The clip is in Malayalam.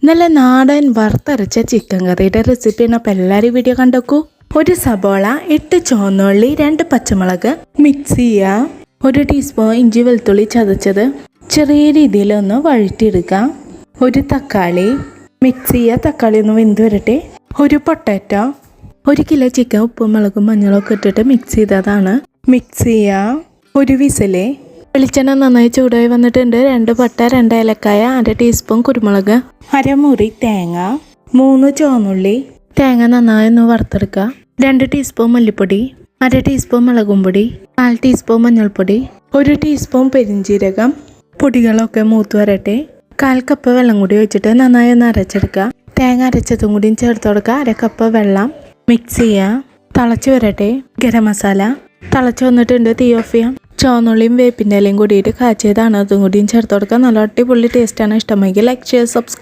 നല്ല നാടൻ വറുത്തരച്ച ചിക്കൻ കറിയുടെ റെസിപ്പിയാണ്. അപ്പോൾ എല്ലാവരും വീഡിയോ കണ്ടോക്കൂ. ഒരു സബോള, 8 ചുവന്നുള്ളി, 2 പച്ചമുളക് മിക്സ് ചെയ്യുക. 1 ടീസ്പൂൺ ഇഞ്ചി വെളുത്തുള്ളി ചതച്ചത് ചെറിയ രീതിയിൽ ഒന്ന് വഴറ്റിയെടുക്കുക. 1 തക്കാളി മിക്സ് ചെയ്യുക. തക്കാളി ഒന്ന് വെന്ത് വരട്ടെ. 1 പൊട്ടാറ്റോ, 1 കിലോ ചിക്കൻ ഉപ്പും മുളകും മഞ്ഞളൊക്കെ ഇട്ടിട്ട് മിക്സ് ചെയ്തതാണ്. മിക്സ് ചെയ്യുക. 1 വിസില്. വെളിച്ചെണ്ണ നന്നായി ചൂടായി വന്നിട്ടുണ്ട്. 2 പട്ട, 2 ഏലക്കായ, 1/2 ടീസ്പൂൺ കുരുമുളക്, അരമുറി തേങ്ങ, 3 ചുവന്നുള്ളി. തേങ്ങ നന്നായി ഒന്ന് വറുത്തെടുക്കുക. 2 ടീസ്പൂൺ മല്ലിപ്പൊടി, 1/2 ടീസ്പൂൺ മുളകും പൊടി, 4 ടീസ്പൂൺ മഞ്ഞൾപ്പൊടി, 1 ടീസ്പൂൺ പെരിഞ്ജീരകം. പൊടികളൊക്കെ മൂത്ത് വരട്ടെ. 1/4 കപ്പ് വെള്ളം കൂടി ഒഴിച്ചിട്ട് നന്നായി ഒന്ന് അരച്ചെടുക്കുക. തേങ്ങ അരച്ചതും കൂടിയും ചേർത്ത് കൊടുക്കുക. 1/2 കപ്പ് വെള്ളം. മിക്സ് ചെയ്യുക. തിളച്ച് വരട്ടെ. ഗരം മസാല തിളച്ച് വന്നിട്ടുണ്ട്. തീ ഓഫ് ചെയ്യാം. ചുവന്നുള്ളിയും വേപ്പിൻ്റെ ഇലയും കൂടിയിട്ട് കാച്ചിയതാണ്. അതും കൂടിയും ചേർത്ത് കൊടുക്കുക. നല്ല അടിപൊളി ടേസ്റ്റാണ്. ഇഷ്ടമെങ്കിൽ ലൈക്ക്, ഷെയർ, സബ്സ്ക്രൈബ്.